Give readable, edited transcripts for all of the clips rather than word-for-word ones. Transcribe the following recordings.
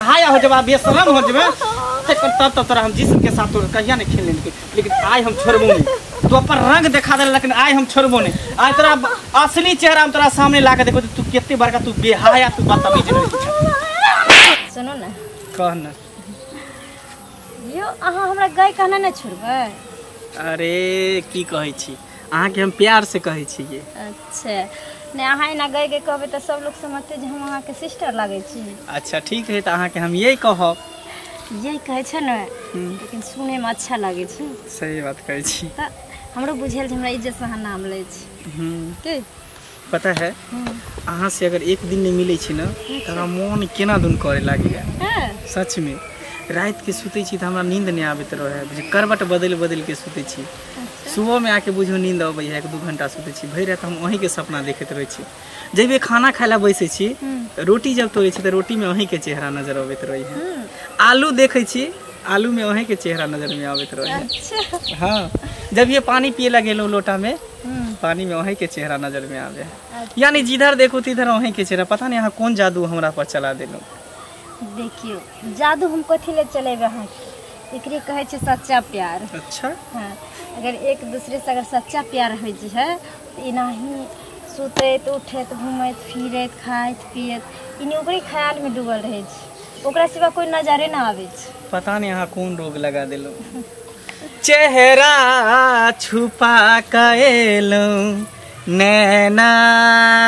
हाया हो जब बेशरम हो जब तब तोरा हम जिस्म के साथ कहिया नहीं खेलने के, लेकिन आज हम छोड़बो नहीं। तू अपन रंग दिखा दे, लेकिन आज हम छोड़बो नहीं। आज तोरा असली चेहरा हम तोरा सामने ला के देखो तू कितने बड़का तू बेहाया तू बदतमीज नहीं। सुनो ना कहना यो अहाँ हमरा गाय कहना नहीं छोड़बै। अरे की कहै छी अहाँ के हम प्यार से कहै छी ये। अच्छा नहीं अहाँ एना गाय के कहबै त सब लोग समझते जे हम अहाँ के सिस्टर लागे छी। अच्छा ठीक है, तो अहाँ के हम यही कहब। यही कहै छ न, लेकिन सुने में अच्छा लागे छ। सही बात कहै छी। त हमरो बुझेल हमरा इज्जत से नाम ले छी। के पता है अहाँ से अगर एक दिन नहीं मिले छी ना तो हमरा मन केना दुन करे लागे। सच में रात के सुते छी तो हमरा नींद नहीं आबत रहे, करवट बदल बदल के सुते छी। सुबह में आके बुझो नींद अबै है, 1-2 घंटा सुते छी। भर रात हम वहीं के सपना देखते रहे छी। जब ये खाना खाए ला बैसे छी रोटी जब तोड़े छी तो रोटी में वहीं के चेहरा नजर आबत रही है। आलू देखे छी आलू में वहीं के चेहरा नजर में आबत रहे है। अच्छा। हाँ जब ये पानी पिए लगे लोटा में पानी में वहीं के चेहरा नजर में आवे। यानी जिधर देखो तिधर वहीं के चेहरा। पता नहीं यहाँ कौन जादू हमरा पर चला देलो। देखियो जादू हम कथी ले चले रहा एकरे कहे छै सच्चा प्यार। अच्छा हाँ अगर एक दूसरे से अगर सच्चा प्यार हो है इनाही सुतैत उठैत घूमैत फिरैत खाइत पियत इन ओकरे ख्याल में डूबल रहे छै, ओकरा सिवा कोई नजरे ना आवे छै। पता नहीं यहाँ कौन रोग लगा दिलो। चेहरा छुपा कएलो नैना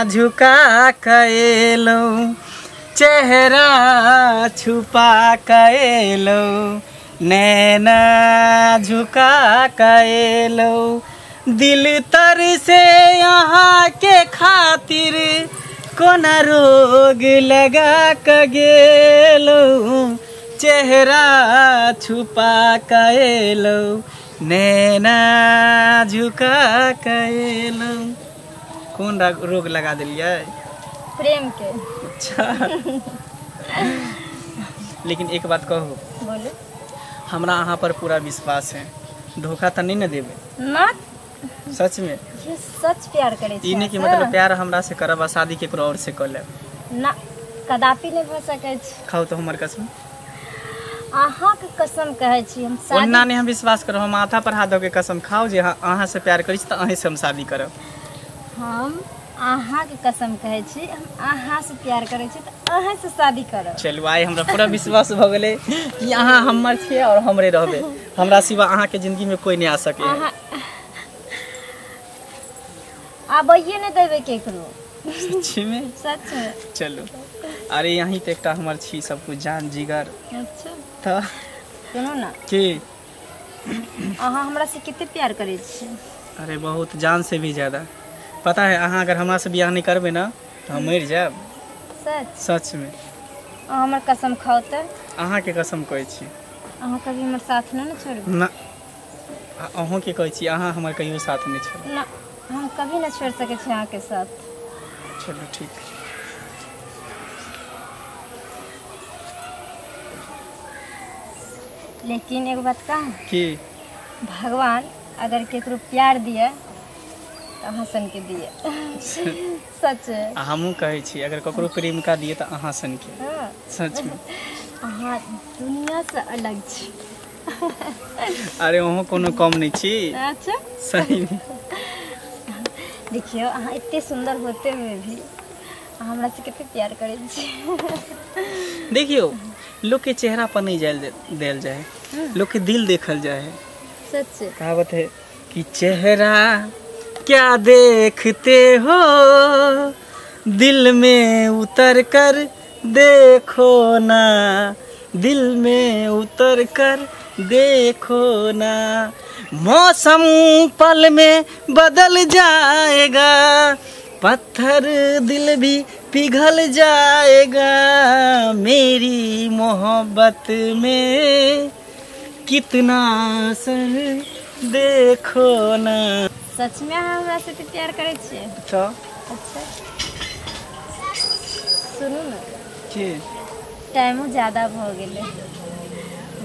झुका कएलो, चेहरा छुपा कएलो नैना झुका कएलो, दिल तर से यहाँ के खातिर कोना रोग लगा के गेलो, चेहरा छुपा कएलो नैना झुका कएलो। कौन रोग लगा दिलिए? प्रेम के। अच्छा लेकिन एक बात कहूँ, बोलो। हमरा अहाँ पर पूरा विश्वास है, धोखा तो नहीं न देवे ना? सच में ये सच प्यार करे छी। इने की मतलब प्यार हमरा से करब आ शादी केकरो और से कर लेब ना, कदापि नहीं भ सकै छी। खाओ तो हमर कसम। अहाँ के कसम कहै छी हम शादी ओना नहीं हम विश्वास करब, हम माथा पर हाथ धो के कसम खाओ जे अहाँ से प्यार करी त अहीं से हम शादी करब। हम अहाँ के कसम कहै छी हम अहाँ से प्यार करे छी त अहाँ से शादी करब। चलू आइ हमरा पूरा विश्वास भ गेलै कि अहाँ हमर छियै और हमरे रहबे, हमरा सिवा अहाँ के जिंदगी में कोई नहीं आ सके। आबैये नहीं देबे केकरो। सच्ची में? सच में। चलो अरे यहीं तो एकटा हमर छी सब कुछ जान जिगर। अच्छा तो सुनो ना की अहाँ हमरा से कितने प्यार करे छी? अरे बहुत, जान से भी ज्यादा। पता है अहाँ अगर हमरा से बियाह नहीं करबे ना तो हम मर जाब। सच? सच में। हमर कसम खाओ त? अहाँ के कसम कहै छी। अहाँ कभी हमर साथ ना छोड़बे? ना अहाँ के कहै छी अहाँ हमर कहियो साथ नहीं छोड़। ना हम कभी ना छोड़ सके छी अहाँ के साथ। चलो ठीक। लेकिन एक बात कहा कि भगवान अगर केकरो प्यार दिए तो अहाँ सन के दिए। सच है। हमहूँ कहै छी अगर ककरो प्रेम का दिए तो अहाँ सन के। हाँ। सच में अहाँ दुनिया से अलग छी। अरे वहाँ कोनो कम नहीं छी। अच्छा सही में। देखियो अहाँ इतने सुंदर होते हुए भी हमरा से कितने प्यार करे छी। देखियो लोग के चेहरा पर नहीं देल जाए, लोग के दिल देखल जाए। सच कहावत है कि चेहरा क्या देखते हो दिल में उतर कर देखो ना, दिल में उतर कर देखो ना, मौसम पल में बदल जाएगा, पत्थर दिल भी पिघल जाएगा, मेरी मोहब्बत में कितना असर देखो ना। सच में हमरा से प्यार करे छिए? तो अच्छा सुनू ना की टाइमो ज्यादा भ गेले,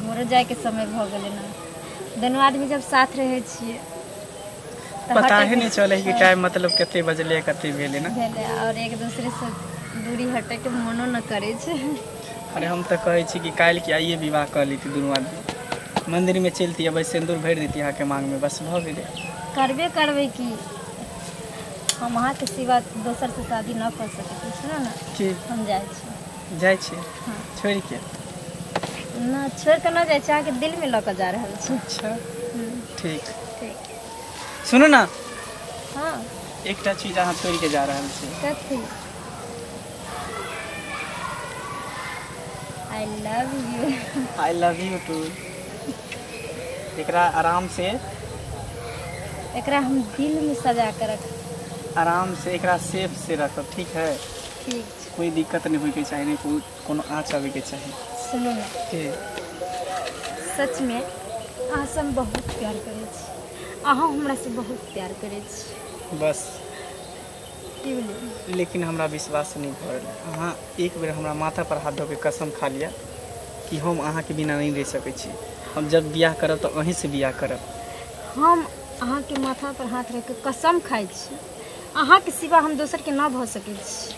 मोरो जाए के समय भ गेले ना। दोनों आदमी जब साथ रहे छिए पता ही नहीं चले कि टाइम मतलब कितने बजले कते भेले ना। भेले और एक दूसरे से दूरी हटे के मनो न करे छे। अरे हम तो कहे कि काल के आइए विवाह कर ली दोनों आदमी मंदिर में चलती अब सिंदूर भर देती यहाँ के मांग में बस भ गए करबे कि हम अहाँ के सिवा दोसर से शादी न कर सकते सुनो ना कि हम जाए हाँ। छोड़ के ना छोड़ के न जाए अहाँ के दिल में लग जा रहा है। अच्छा ठीक सुनो ना हाँ एक चीज अहाँ छोड़ के जा रहा है कथी आई लव यू टू एकरा आराम से एकरा हम दिल में सजा कर रख आराम से एकरा सेफ से रखो ठीक है ठीक कोई दिक्कत नहीं होई के चाहिए नहीं कोनो आँच आवे के चाहिए। सुनो ना सच में अहाँ से हम बहुत प्यार करे छी अहाँ हमरा से बहुत प्यार करे छी बस लेकिन हमरा विश्वास नहीं भरल अहाँ एक बेर हमरा माथा पर हाथ धो के कसम खा लिया कि हम अहाँ के बिना नहीं रह सकै छी हम जब बियाह करब तो अहीं से बियाह करब। हम अहाँ के माथा पर हाथ रख के कसम खाई छी अहाँ के सिवा हम दोसर के ना भ सकै छी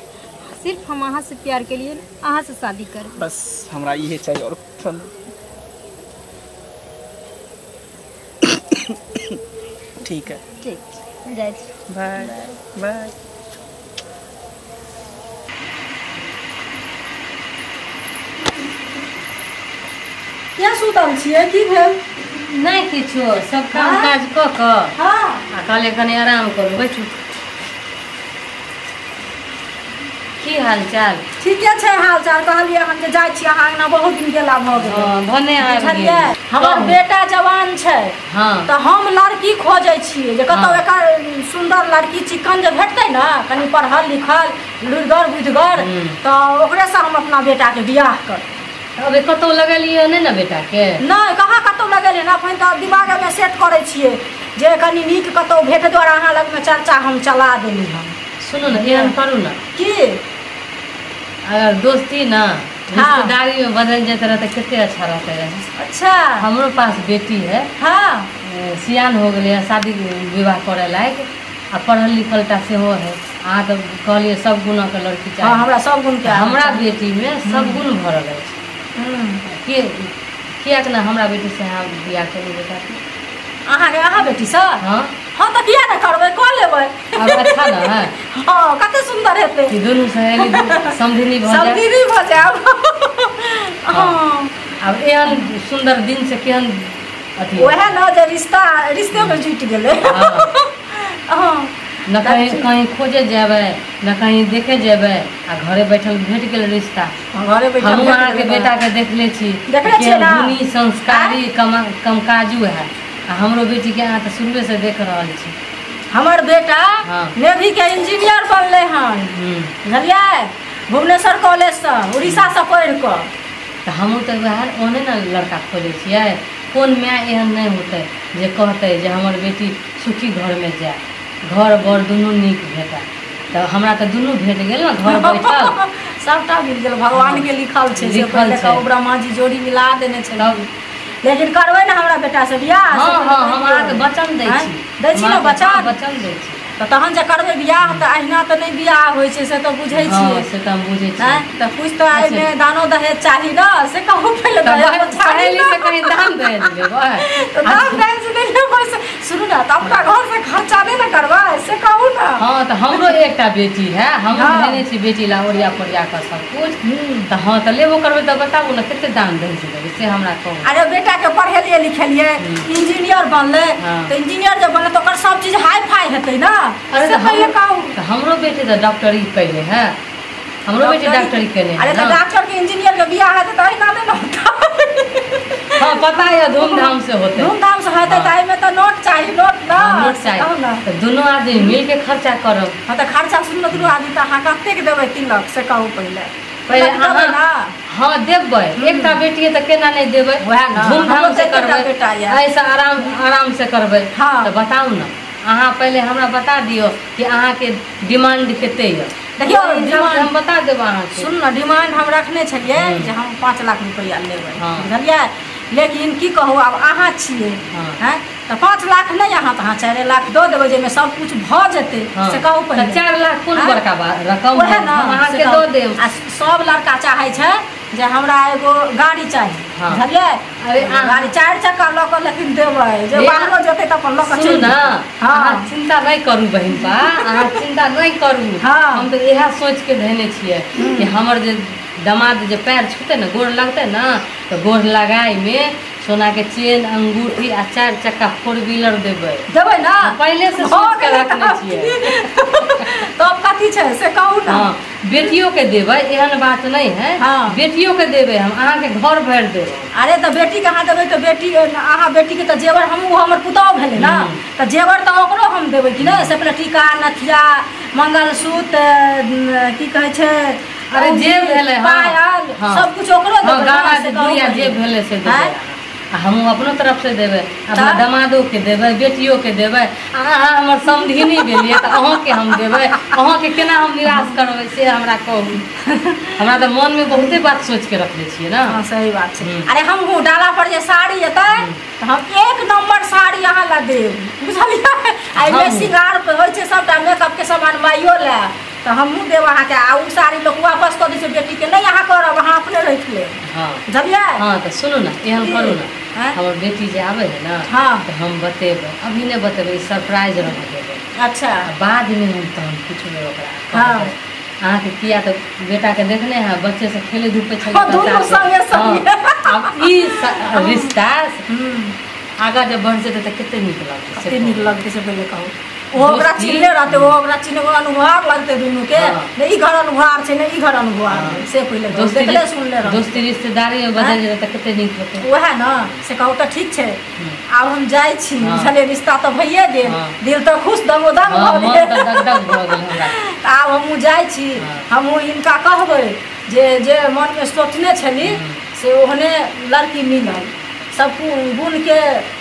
सिर्फ हम अहाँ से प्यार के लिए अहाँ से शादी कर बस हमरा ये चाहिए और ठीक है ठीक जाए बाय बाय क्या सुतल छियै की भेल नहीं किछो सब काम काज क क हां आ कहले कनी आराम करू बैठू की हाल चाल ठीके छै हाल चाल कहलिए हम जे जाय छी अहाँ ना बहुत दिन गेला भ गेल हां भने आबि गेल हमर बेटा जवान छै हां त हम लड़की खोजै छी जे कतौ एकर सुंदर लड़की चिकन जे भेटतै ना कनी पढ़ल लिखल लुरगर बुझगर त ओकरे से हम अपना बेटा के बियाह कर अबे कतौ लगलिए नहीं ना बेटा के नहीं कहाँ कतौ लगलिए ना अपन त दिमाग में सेट करै छियै जे कनी नीक कतौ भेट द्वारा अहाँ लग में चर्चा हम चला देली हम सुनो ना एहन करू ना की अगर दोस्ती ना रिश्तेदारी में बदल जाते रहते कितने अच्छा रहते रहे। अच्छा हमरो पास बेटी है हाँ सियान हो गए शादी विवाह करे लायक आ पढ़ल लिखल टा से हो है अहाँ तो कहलिए सब गुण के लड़की चाहिए हाँ, हमरा सब गुण के हमरा बेटी में सब गुण भरल है किया ना हमरा बेटी से अहाँ बियाह करू बेटा अहाँ बेटी से हाँ हाँ तो किया ना करबै क लेबै अब अच्छा ना है हाँ कते सुंदर हेतै कि दोनों सहेली समधिनी भ जाब हाँ अब एहन सुंदर दिन से केहन अथी ओहे न जे रिश्ते में जुट गेलै हाँ न कहीं खोजे जेबै न कहीं देखे जेबै आ घरे बैठल भेट गेल रिश्ता घरे बैठल हम अहाँ के बेटा के देखले छी गुणी संस्कारी कमकाजू है आ हमरो बेटी के अहाँ तो शुरुए से देख रहल छी हमर बेटा नेवी के इंजीनियर बनले हन बुझलियै भुवनेश्वर कॉलेज से उड़ीसा से पढ़ क तो हम तो ओने ना लड़का खोजे छियै कौन माय एहन नहीं होते जे कहते जे हमर बेटी सुखी घर में जाए घर बर दुनू नीक भेटा तो हमरा तो दुनू भेट गेल ना घर बैठल सबटा मिल गेल भगवान के लिखल छै लिखल छै ब्रह्मा जी जोड़ी मिला देने छै लेकिन करबै ना हमरा बेटा से बियाह हां हां हम अहाँ के वचन दै छी ना वचन दै छी तो तहन जे करबै बियाह तो अहिना तो नहीं बियाह होइ छै से तो बुझै छियै से तो हम बुझै छियै तो कुछ तो आइ में दानो दहेज चाही ना से कहू पहले दहेज चाही से कहीं दान दे देबै तो दान दहेज नहीं लेबै से सुनू ना तो अपना घर से खर्चा नहीं ना करबै से कहू ना हां तो हमरो एकटा बेटी है हम देने छी बेटी ला ओरिया पोरिया का सब कुछ तो हां तो लेबो करबै तो बताबू ना कते दान दहेज देबै से हमरा कहू अरे बेटा के पढ़ेलिए लिखेलिए इंजीनियर बनले तो इंजीनियर जब बनले तो ओकर सब चीज हाई फाई हेतै ना अरे तो हमरो बेटे तो डॉक्टरी कैले है हमरो बेटी डॉक्टरी कैले अरे तो डॉक्टर के इंजीनियर के बियाह है तो अहिना नहीं ना होता हां पता है धूमधाम से होते धूमधाम से होते ताई में तो नोट चाहिए नोट ना नोट चाहिए तो दोनों आदमी मिल के खर्चा करब हां तो खर्चा सुन दुनू आदमी तो हां कते के देबै 3 लाख से कहू पहले अहाँ ना हां देबै एकटा बेटी है तो केना नहीं देबै धूमधाम से करबै ऐसा आराम से करबै तो बताऊ ना अहाँ पहले हमरा बता दियो कि अहाँ के डिमांड कते है देखियो डिमांड हम बता देब अहाँ के सुन ना डिमांड हम रखने छलिए जे हम 5 लाख रुपया लेबै बुझलियै लेकिन की कहू अब अहाँ छियै हैं तो 5 लाख नहीं अहाँ तो 4 लाख दो देबै जे में सब कुछ भ जेतै से कहू पहले 4 लाख कोन बड़का रकम है ना हम अहाँ के दो देब आ सब लड़का चाहे छै जे हमरा एगो गाड़ी चाहिए बुझलिए अरे गाड़ी 4 चक्का ल के लेकिन देबै जे बाहरो जेतै त अपन ल के चलि ना। हां चिंता नहीं करू बहन बा, अहाँ चिंता नहीं करू। हम तो यह सोच के धने छिए कि हमर जे दामाद जे पैर छूते ना, गोड़ लगते ना, तो गोड़ लगाई में सोना के चेन अंगूठी आ 4 चक्का 4 व्हीलर देबै ना। पहले से सोच के रखने छिए। तब कथी छै से कहू ना। हाँ बेटियों के देबै, एहन बात नहीं है। बेटियों के देबै, हम अहाँ के घर भर देबै। अरे तो बेटी के अहाँ देबै तो बेटी अहाँ बेटी के तो जेवर हमहूँ हमर पुतौह भेलै ना, तो जेवर तो ओकरो हम देबै कि नहीं। से पहले टीका नथिया मंगलसूत्र की कहै छै, अरे जे भेलै पायल सब कुछ ओकरो देबै। गाना जे गुड़िया जे भेलै से देबै, हम अपनो तरफ से देबै, अपना दामादो के देबै, बेटियों के देबै। अहाँ हमर समधिनी भेलिए तो अहाँ के हम देबै, अहाँ के केना हम निराश करबै से हमरा कहू। हमरा तो मन में बहुते बात सोच के रखले छिए ना। हाँ सही बात है। अरे हमहूँ डाला पर जे साड़ी एतै तो हम 1 नंबर साड़ी अहाँ ला देब बुझलिए। आई में श्रृंगार होइ छै सबटा मेकअप के सामान माइयो ला, तो हमहूँ देव अहाँ के। आ उ साड़ी लोग वापस कऽ दै छै बेटी के, नहीं अहाँ करब, अहाँ अपने रख ले बुझलिए। हाँ तो सुनू ना, एहन करू ना, हमर बेटी जे आवे है ना तो हम बतेबै, अभी नहीं बतेबै, सरप्राइज रख देबै। अच्छा बाद में हम तहन पूछबै ओकरा। अहाँ के किया तो बेटा के देखने हैं, बच्चे से खेले धूपे छले अब ई रिश्ता आगा जब बढ़ जेतै तऽ कते नीक लगतै। कते नीक लगतै से पहले कहू। वो ओकरा चिन्हले रहतै, वो ओकरा चिन्ह को अनुभव लगतै दुनू के। नहीं ई घर अनुभव छै, नहीं ई घर अनुभव से पहले देखले सुनले रह। दोस्ती रिश्तेदारी में बदल जेतै तऽ कते नीक होतै। ओहे ना से कहू तऽ ठीक छै। आब हम जाइ छी, चले रिश्ता तो भइए गेल, दिल तो खुश दमोदम भ गेल, दगदग भ गेल हमरा। आब हमहूँ जाइ छी, हमहूँ इनका कहबै जे जे मन में सोचने छली से ओहने लड़की मिलल। सब गुण के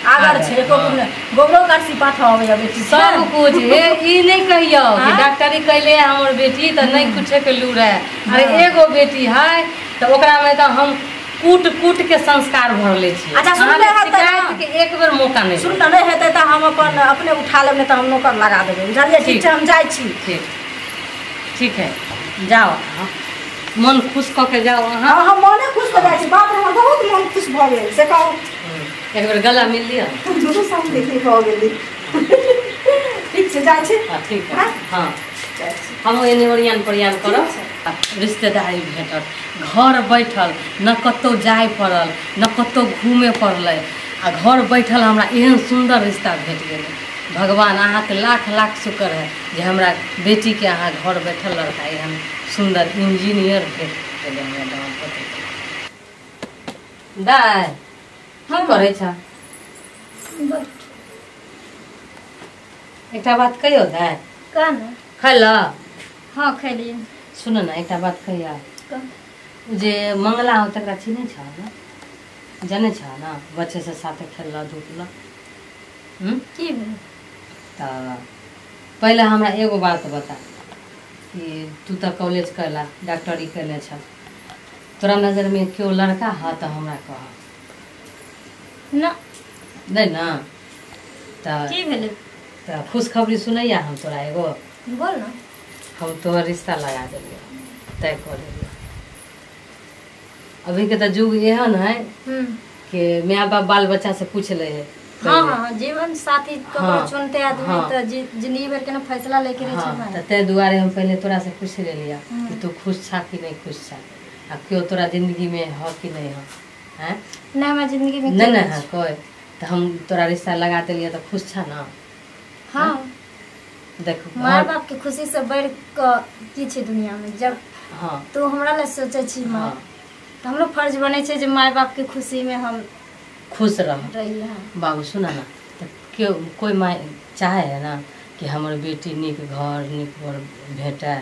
आगर छे, एको गुण गोबरो काटसी पाठा होवे बेटी सब कुछ हे। ई नहीं कहियो कि डॉक्टरी कैले हमर बेटी त नहीं कुछ के लूर है। अरे एगो बेटी है तो ओकरा में तो हम कूट कूट के संस्कार भरले छी। अच्छा सुन ले है शिकायत के एक बेर मौका नहीं सुन नहीं हेतै त हम अपन अपने उठा लेब, नहीं तो हम नौकर लगा देबै बुझलिए। ठीक छै हम जाइ छी। ठीक है जाओ, मन खुश क के जाओ। हां हम मने खुश भ जाइ छी। बाप रे हमर बहुत मन खुश भ गेल से कहू। एक बेर गला मिल लिया दुनू सब देखी भ गेली। ठीक छै जाइ छी। हां ठीक है। हां हम एने ओरियान परियान करब, रिश्तेदारी भेटत, घर बैठल न कतौ जाय पड़ल न कतौ घूमे पड़लै, आ घर बैठल हमरा एहन सुंदर रिश्ता भेट गेलै। भगवान अहाँ के लाख लाख शुक्र है जे हमरा बेटी के अहाँ घर बैठल लड़का एहन सुंदर इंजीनियर भेट गेलै हमरा दामाद पति। दाय की करे छ? एकटा बात कहियो दाय। का ना खैला? हाँ खैलिए। सुन ना एकटा बात कहिया, जे मंगला हो तकरा चिन्हे छ ना, जाने छ ना, बच्चे से साथे खेलला धूपला। की भेल? तो पहले हमरा एगो बात बता कि तू तो कॉलेज कैला, डॉक्टरी कैले छ, तोरा नजर में क्यों लड़का है तो हमरा कह ना नहीं ना। तो की भेल? तो खुशखबरी सुनैया हम तोरा एगो। बोल ना। हम तोहर रिश्ता लगा देलिए, तय कर देलिए। अभी के तो युग एहन है कि माँ बाप बाल बच्चा से पूछ ले है। हाँ हाँ जीवन साथी को चुनते आदमी तो जिंदगी भर के ना फैसला लेके रहे छै। तो ते दुआरे हम पहले तोरा से पूछ ले लिया कि तू खुश छा कि नहीं खुश छा, आ क्यों तोरा जिंदगी में हो कि नहीं हो। हैं ना हमारे जिंदगी में नहीं है कोई, तो हम तोरा रिश्ता लगा देलिए तो खुश छा ना। हाँ देखो माँ बाप के खुशी से बढ़ के की छै दुनिया में। जब हाँ तो हमरा ले सोचे छी माँ, तो हमरो फर्ज बने छै जे माँ बाप के खुशी में हम खुश रह रही। बाबू सुना ना, तो क्यों कोई माँ चाहे है ना कि हमर बेटी नीक घर नीक बर भेटे।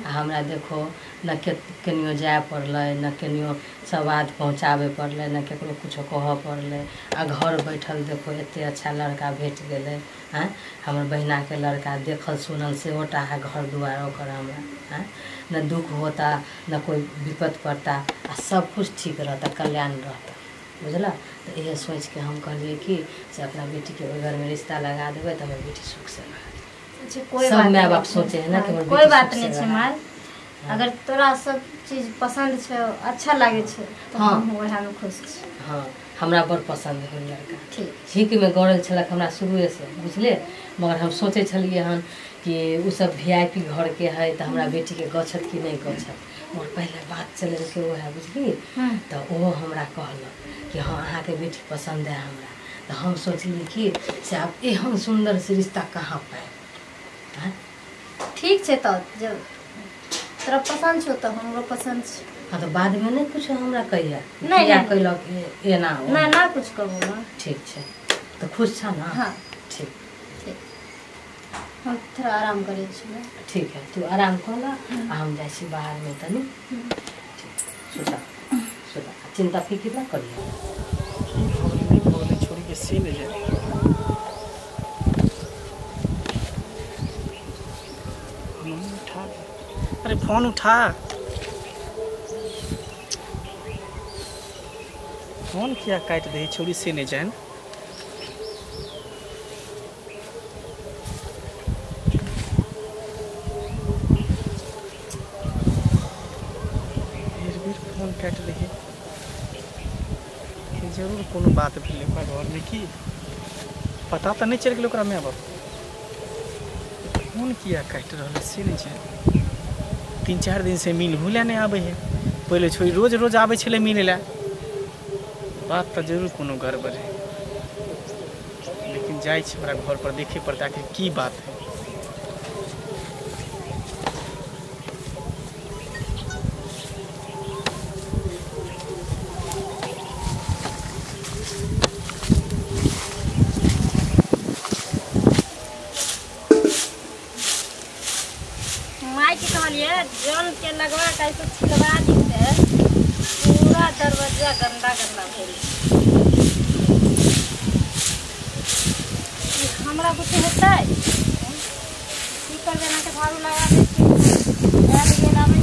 हमरा देखो न केनियो जाए पड़लै, न केनियो सवाद पहुँचाबे पड़लै, न केकरो कुछो कहऽ पड़लै, आ घर बैठल देखो एते अच्छा लड़का भेट गेलै। हैं हमर बहिना के लड़का देखल सुनल से ओटा है घर दुआर ओकर हमरा। हैं न दुख होता न कोई विपत पड़ता, आ सब कुछ ठीक रहता, कल्याण रहता, बुझला। तो यह सोच के हम कहलिए कि से अपना बेटी के घर में रिश्ता लगा देवे तो हमारी बेटी सुख से रह। कोई सब माँ बाप सोचे है ना कि कोई बात नहीं छै मार। अगर तोरा सब चीज पसंद छौ अच्छा लागे छौ तो हाँ। हम वएह में खुश छी। हाँ हमरा बड़ पसंद है लड़का। ठीक ठीक में गड़ल छलक हमरा शुरुए से बुझले, मगर हम सोचे छलिए हन कि उ सब VIP घर के है तो हमरा बेटी के गछत कि नहीं गछत, मगर पहले बात चले के वो है बुझली। तो वो हमरा कहलक कि हाँ अहाँ के बेटी पसंद है हमरा, तो हम सोचली कि से आप एहन सुंदर से रिश्ता कहाँ पाए। ठीक छे। तो जब तोरा पसंद छौ तो हमरो पसंद छे। हाँ तो बाद में नहीं कुछ हमरा कहिया नहीं, या नहीं। कहलक एना हो। ना ना कुछ कहू ना। ठीक है तो खुश छा ना। हाँ ठीक ठीक। हम थोड़ा आराम करे छी। ठीक है तू आराम कर ला, हम जाए छी बाहर में तनी। सुता सुता चिंता फिक्र ना करिए। छोड़ी के सी ले जाए। उठा, अरे फोन उठा, फोन किया काट दे, छोड़ी से नहीं जाए। फोन काट दे, जरूर कोनो बात भेले घर में की पता तो नहीं चल गया ओकरा माय बाप। फोन किया काट रहा से नहीं जाए। 3-4 दिन से मिल हुला नहीं आवे है, पहले छोड़ी रोज रोज आवे छले मिले ला। बात तो जरूर कोनो गड़बड़ है, लेकिन जाए हमरा घर पर देखे पड़ता आखिर की बात है। माई के कहलिए जौन के लगवा कैसे छिलवा दीते पूरा दरवाजा गंदा गंदा भेल। हमरा कुछ होता है की कर देना के झाड़ू लगा देती यार ये ना में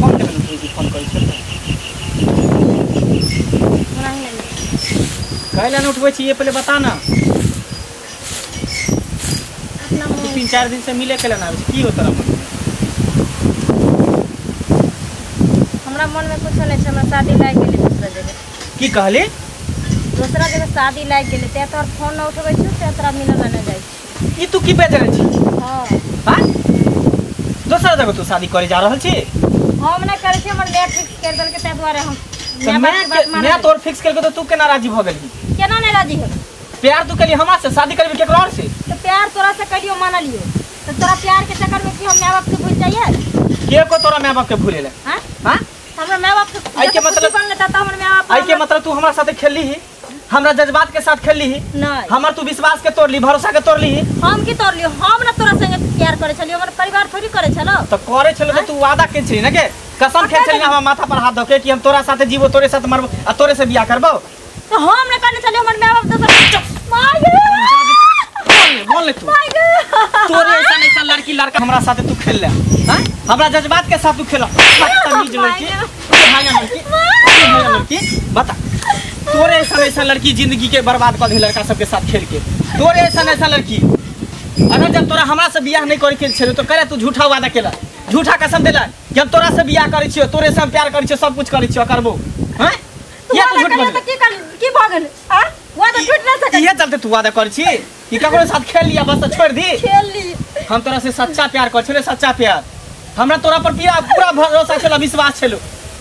फोन करने में फोन कर छल नहीं कहला न उठबै छी, ये पहले बता ना। अपना तू 3-4 दिन से मिले केला ना आवे छी, की होता रहा? हमरा मन में कुछ नहीं छै। हमरा शादी लाग गेलै दूसरा जगह। की कहले? दूसरा जगह शादी लाग गेलै ते तोर फोन न उठबै छी ते तोरा मिलल न जाइ छी। ई तू की बेच रहे छी? हां हां दूसरा जगह तू शादी करे जा रहल छी? हम नहीं करे छी, हमर ले फिक्स कर देल के ते दुआरे हम मैं तोर फिक्स करके तो तू केना राजी भ गेली? केना नहीं राजी हो? प्यार तू कली हमरा से, शादी करबी केकरो और से? तो प्यार तोरा से करियो मान लियो तो तोरा प्यार के चक्कर में की हम माँ बाप के भूल जाइए? के को तोरा माय बाप के भूले ले? हां हां हमरा माँ बाप के आई के मतलब बन लेता हमर माँ बाप। आई के मतलब तू हमरा साथे खेलली ही, हमरा जज्बात के साथ खेलली ही, नहीं हमर तू विश्वास के तोड़ली, भरोसा के तोड़ली ही। हम की तोड़ लियो? हम ना तोरा संगे प्यार करे छलियो, हमर परिवार थोड़ी करे छलो। तो करे छलो तो तू वादा के छी ना के कसम खे छली हमरा माथा पर हाथ धोके कि हम तोरा साथे जीवो, तोरे साथ मरबो आ तोरे से बियाह करबो। तो हम ना करने छलियो, हमर माँ बाप दोसर माय गे बोल ले तू। तोरे ऐसा लड़की लड़का हमरा साथे तू खेल ले, हां हमरा जज्बात के साथ तू खेला। बदतमीज लड़की, लड़की बता, तोरे ऐसा लड़की जिंदगी के बर्बाद कर दे लड़का सबके साथ खेल के। तोरे ऐसा लड़की, अगर जब तोरा हमरा से बियाह नहीं करे के छे तो करे तू झूठा वादा केला, झूठा कसम देला कि हम तोरा से बियाह करे छियो, तोरे से हम प्यार करे छियो, सब कुछ करे छियो, करबो। हैं ये तो झूठ बोल की भगन हां वो तो झूठ ना सके। ये चलते तू वादा कर छी कि ककरो साथ खेल लिया बस छोड़ दी? खेल ली। हम तोरा से सच्चा प्यार कर छले, सच्चा प्यार हमरा तोरा पर पूरा भरोसा छलो, विश्वास छलो,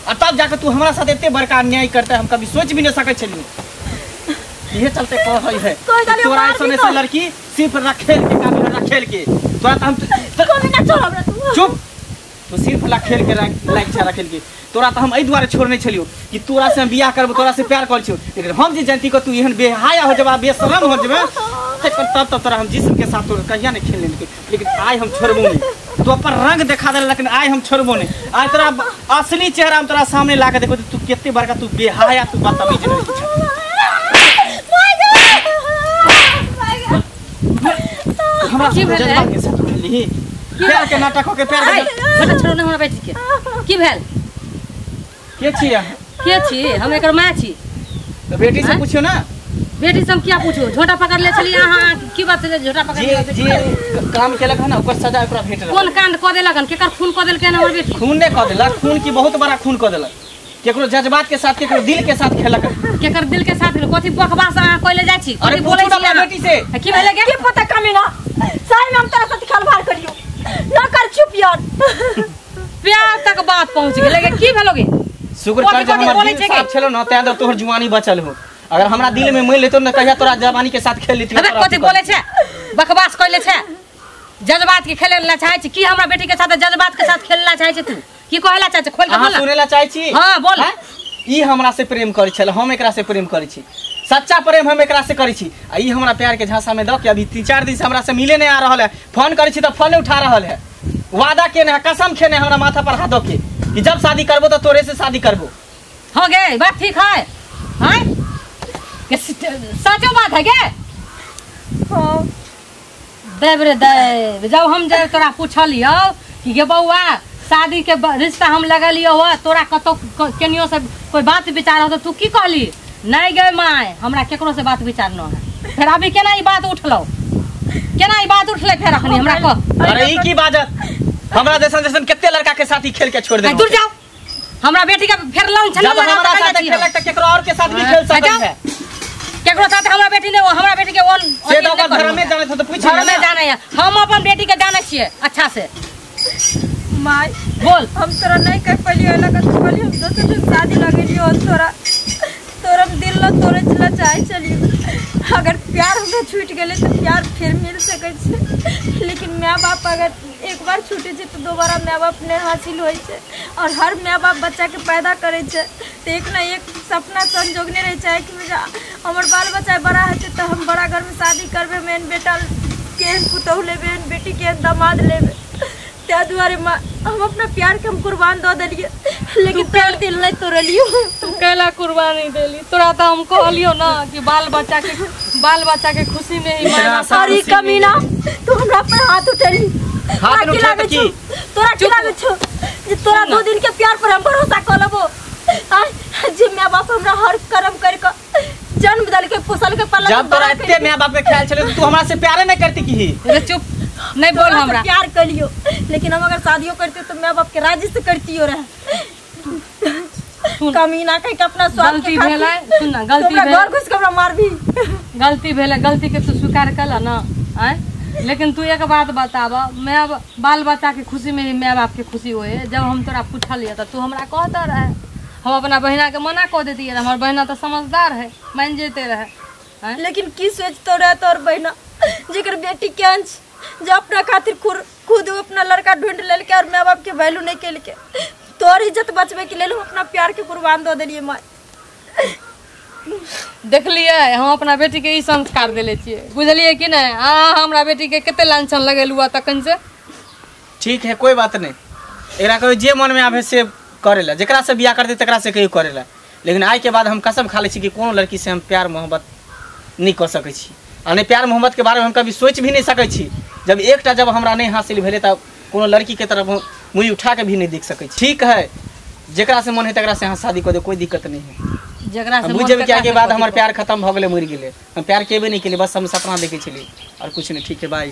और तब जाके तू हमरा साथ इतने बड़का अन्याय करता है, हम कभी सोच भी नहीं सके छलिए। ये चलते कह है तोरा ऐसा लड़की सिर्फ रखेल के काम है, रखेल के तोरा तो हम चुप, तो सिर्फ रखेल के लाइक छा रखेल के तोरा तो हम एहि दुआरे छोड़ने छलियो कि तोरा से हम बियाह करबो, तोरा से प्यार कर छियो। लेकिन हम जे जानती को तू एहन बेहाया हो जबा, बेशरम हो जबे, तब तो तोरा हम जिस्म के साथ तोरा कहिया नहीं खेलने के। लेकिन आज हम छोड़बो नहीं, तो अपन रंग दिखा दे, लेकिन आज हम छोड़बो नहीं। आज तोरा असली चेहरा हम तोरा सामने ला के देखो, तू कितने बड़का तू बेहाया, तू बदतमीज लड़की छ। हमरा की भेल जज्बात के साथ खेलली, प्यार के नाटक हो के प्यार बेटा छोड़ ना हमरा बेटी के की भेल? के छी के छी? हम एकर माँ छी। तो बेटी से पूछियो ना, बेटी से हम क्या पूछो झोटा पकड़ ले चली यहाँ की बात है झोटा पकड़ ले जी काम केलक है ना ओकर सजा ओकरा भेट रहल कौन कांड क देलक केकर खून क देलक हमर बेटी खून ने क देलक खून की बहुत बड़ा खून क देलक केकरो जज्बात के साथ केकरो दिल के साथ खेलक केकर दिल के साथ कथि बकवास अहाँ कोइले जाइ छी अरे बोलै छी अपना बेटी से की भेले के पता कमीना सही में हम तेरा साथ खलवाड़ करियो ना कर चुप यार प्यार तक बात पहुंच गेलै की भेलोगे शुक्र कर जब हमर दिल साफ छलो न तै तोहर जुवानी बचल हो अगर हमरा दिल में मैल लेतो न कहिया तोरा जवानी के साथ खेल लेती अबे कथि बोले छे बकवास कोइले छे जज्बात के खेलेला चाहे छी की हमरा बेटी के साथ जज्बात के साथ खेलला चाहे छी तू की कहला चाहे छी खोल के बोल सुनेला चाहे छी हां बोल ई हमरा से प्रेम करै छल हम एकरा से प्रेम करै छी सच्चा प्रेम हम एकरा से करै छी आ ई हमरा प्यार के झांसा में द के अभी 3-4 दिन से हमरा से मिले नहीं आ रहल है फोन करै छी त फोन नहीं उठा रहल है वादा केने है कसम खेने हमरा माथा पर हाथ दो के कि जब शादी करबो तो तोरे से शादी करबो हो गए बात ठीक है हैं के सचो बात है के हां देव रे देव जब हम जे तोरा पूछलियो कि गे बौआ शादी के रिश्ता हम लगलियो हो तोरा कतो केनियो से कोई बात विचार हो तो तू की कहली नहीं गे माय हमरा केकरो से बात विचार न है फिर अभी केना ई बात उठलो केना ई बात उठले फिर अखनी हमरा को अरे ई की बात हमरा जैसन जैसन कितने लड़का के साथ ही खेल के छोड़ दे दूर जाओ हमरा बेटी का फिर लंग छन जब हमरा साथ खेलक त केकरो और के साथ भी खेल सकत है केकरो साथ हमरा बेटी ने हमरा बेटी के ओन से तो घर में जाने तो पूछ घर में जाने है हम अपन बेटी के जाने छिए अच्छा से माय बोल हम तोरा नहीं कह पलियो लगा तो बोली हम दोसर से शादी लगलियो तोरा दिल ल तोरे चला चाहे चलियो अगर प्यार हमरा छूट गेले तो प्यार फिर मिल सकै छै लेकिन माय बाप अगर एक बार छूटे छै तो दोबारा माय बाप नहीं हासिल होय छै और हर माय बाप बच्चा के पैदा करे छै तो एक ना एक सपना संजोगने रहे छै कि हमर बाल बच्चा बड़ा हेतै तो हम बड़ा घर में शादी करबे मेन बेटा केहन पुतहु लेबे बेटी केहन दामाद लेबे त्या दुआरे हम अपना प्यार के हम कुर्बान दो देलिए लेकिन प्यार दिल नहीं तोड़लियो तू कैला कुर्बानी देली तोरा तो हम कहलियो ना कि बाल बच्चा के खुशी में ही मायना सारी कमीना तू हमरा पर हाथ उठेली हाथ उठा के की तोरा की लागे छो जे तोरा 2 दिन के प्यार पर हम भरोसा कर लेबो जे माय बाप हमरा हर कर्म कर के जन्म दल के पोसल के पालन जब तोरा इतने माय बाप के ख्याल चले तू हमरा से प्यार नहीं करती की अरे चुप नहीं बोल हमरा प्यार करियो लेकिन हम अगर शादियों करते तो माय बाप के राजी से करतियो रहे कमीना कह के अपना स्वार्थ गलती भेलै सुन ना गलती भेलै घर घुस के हमरा मारबी गलती भेलै गलती के तू स्वीकार कला ना हैं लेकिन तू एक बात बताब मैं बाल बच्चा के खुशी में ही माय बाप के खुशी होए जब हम तोरा पूछलिए तो तू हमरा कहता रहे हम अपना बहिना के मना कह देती हमार बहिना तो समझदार है मान जेते रहे लेकिन की सोचतो रहे तोर बहिना जेकर बेटी के अंश जो अपना खातिर खुद अपना लड़का ढूंढ लेल के और माँ बाप के वैल्यू नहीं केल के तोर इज्जत बचबे के लेल हम अपना प्यार के कुर्बान दो देलिए माँ देखलिए हम अपना बेटी के ई संस्कार देले छिए बुझलिए कि नहीं हमरा बेटी के केते लांछन लगेलुआ तखन से ठीक है कोई बात नहीं एकरा कहियो जे मन में आवे से करेला जेकरा से बियाह करते तकरा से कहियो करेला लेकिन आज के बाद हम कसम खा ले छी कि कोनो लड़की से हम प्यार मोहब्बत नहीं कर सकै छी आ नहीं प्यार मोहब्बत के बारे में हम कभी सोच भी नहीं सकै छी जब एकटा जब हमरा नहीं हासिल भेले तब कोनो लड़की के तरफ मुँह उठा के भी नहीं देख सकै छी ठीक है जेकरा से मन है तकरा से यहाँ शादी कर दे कोई दिक्कत नहीं है जगरा से बुझे क्या के बाद हमार प्यार खत्म हो गए मर गए हम प्यार केबे नहीं के लिए बस हम सपना देखे छलिए और कुछ नहीं ठीक है बाय।